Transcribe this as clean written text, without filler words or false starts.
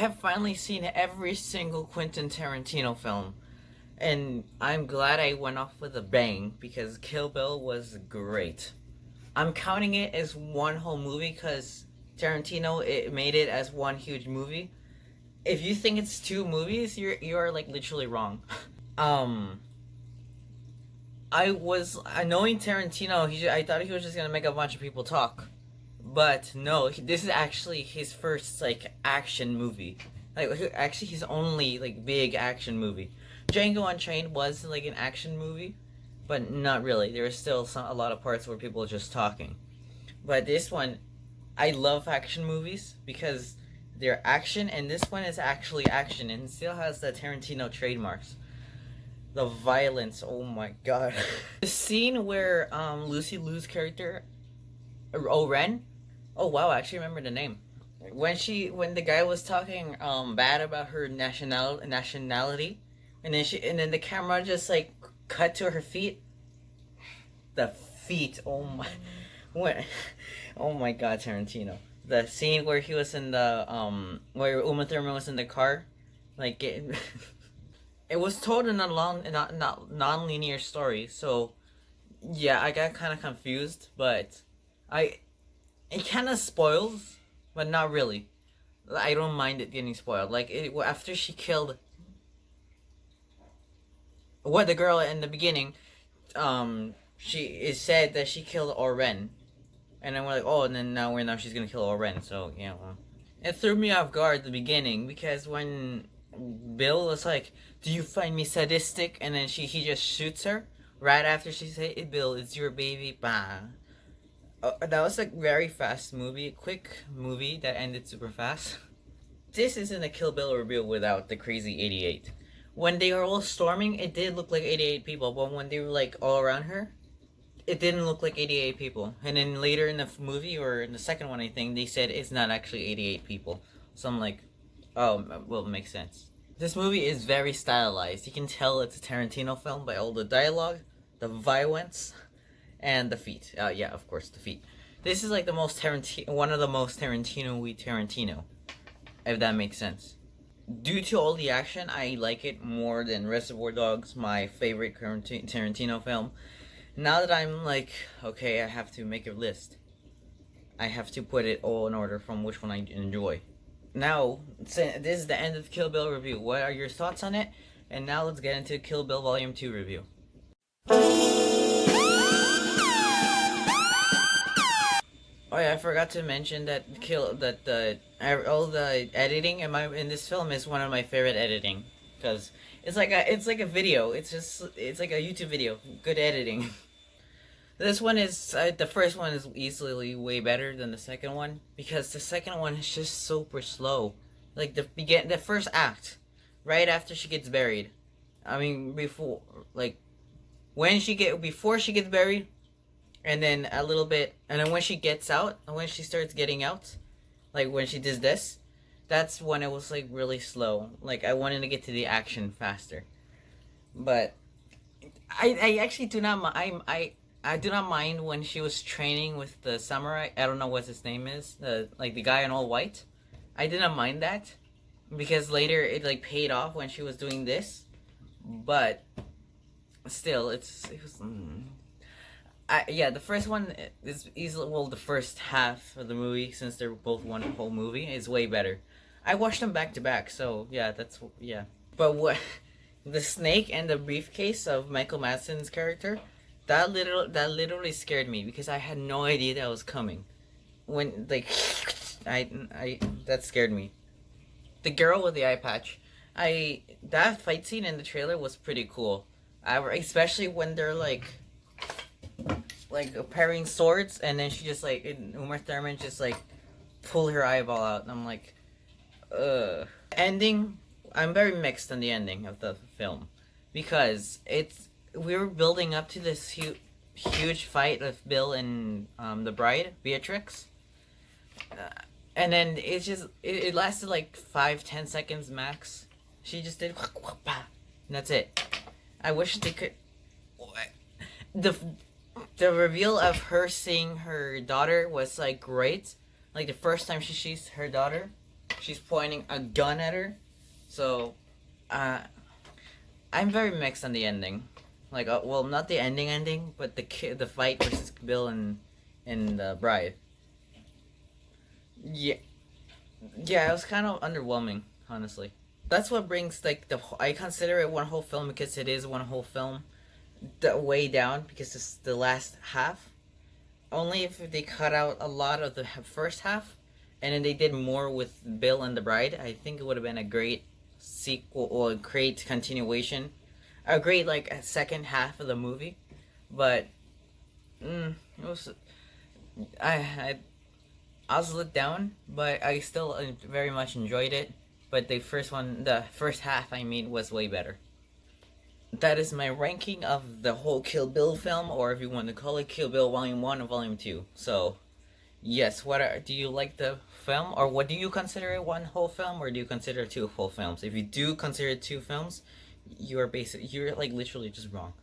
have finally seen every single Quentin Tarantino film, and I'm glad I went off with a bang because Kill Bill was great. I'm counting it as one whole movie because Tarantino it made it as one huge movie. If you think it's two movies, you are like literally wrong. um, knowing Tarantino, I thought he was just gonna make a bunch of people talk, but no, this is actually his first like action movie. Like actually his only like big action movie. Django Unchained was like an action movie, but not really. There was still a lot of parts where people were just talking. But this one, I love action movies because they're action, and this one is actually action and still has the Tarantino trademarks. The violence, oh my god. The scene where Lucy Liu's character, Ren, oh wow, I actually remember the name. When the guy was talking bad about her nationality, and then the camera just like cut to her feet. The feet, oh my, what, oh my god, Tarantino. The scene where he was in the where Uma Thurman was in the car, like it was told in a not non-linear story, so yeah, I got kind of confused, but I it kind of spoils, but not really. I don't mind it getting spoiled. Like after she killed the girl in the beginning, she is said that she killed Oren, and then we're like, oh, and then now she's gonna kill Oren. So yeah, well, it threw me off guard at the beginning because when Bill was like, "Do you find me sadistic?" and then he just shoots her right after she said, hey, "Bill, it's your baby." Bah. That was a very fast movie, quick movie that ended super fast. This isn't a Kill Bill review without the crazy 88. When they were all storming, it did look like 88 people, but when they were like all around her, it didn't look like 88 people. And then later in the movie, or in the second one, I think, they said it's not actually 88 people. So I'm like, oh, well, it makes sense. This movie is very stylized. You can tell it's a Tarantino film by all the dialogue, the violence, and the feet. Yeah, of course, the feet. This is like one of the most Tarantino-y Tarantino, if that makes sense. Due to all the action, I like it more than Reservoir Dogs, my favorite Tarantino film. Now that I'm like, okay, I have to make a list. I have to put it all in order from which one I enjoy. Now, this is the end of Kill Bill review. What are your thoughts on it? And now let's get into Kill Bill Volume 2 review. Oh yeah, I forgot to mention that all the editing in this film is one of my favorite editing, because it's like a video. It's like a YouTube video. Good editing. This one is the first one is easily way better than the second one because the second one is just super slow. Like the first act, right after she gets buried. I mean before before she gets buried, and then a little bit, and then when she gets out, and when she starts getting out, like when she does this, that's when it was like really slow. Like I wanted to get to the action faster, but I actually do not. I do not mind when she was training with the samurai. I don't know what his name is. Like the guy in all white. I didn't mind that because later it like paid off when she was doing this, but still, it was. Yeah, the first one is easily the first half of the movie, since they're both one whole movie, is way better. I watched them back to back, so yeah, yeah. But what the snake and the briefcase of Michael Madsen's character, that literally scared me because I had no idea that was coming. When like I that scared me. The girl with the eye patch, that fight scene in the trailer was pretty cool. Especially when they're like pairing swords, and then she just like Uma Thurman just like pull her eyeball out, and I'm like, ugh. Ending, I'm very mixed on the ending of the film because we were building up to this huge fight with Bill and the bride Beatrix, and then it lasted like 5-10 seconds max. She just did and that's it. I wish they could. The reveal of her seeing her daughter was like great. Like the first time she sees her daughter, she's pointing a gun at her. So, I'm very mixed on the ending. Like, well, not the ending, but the fight versus Bill and the bride. Yeah, yeah, it was kind of underwhelming, honestly. That's what brings like I consider it one whole film because it is one whole film. The way down because it's the last half. Only if they cut out a lot of the first half, and then they did more with Bill and the bride, I think it would have been a great sequel or a great continuation, a great like a second half of the movie. But it was I I was let down, but I still very much enjoyed it. But the first half I mean, was way better. That is my ranking of the whole Kill Bill film, or if you want to call it Kill Bill Volume 1 or Volume 2. So, yes, do you like the film, or what do you consider it one whole film, or do you consider two full films? If you do consider two films, you're like literally just wrong.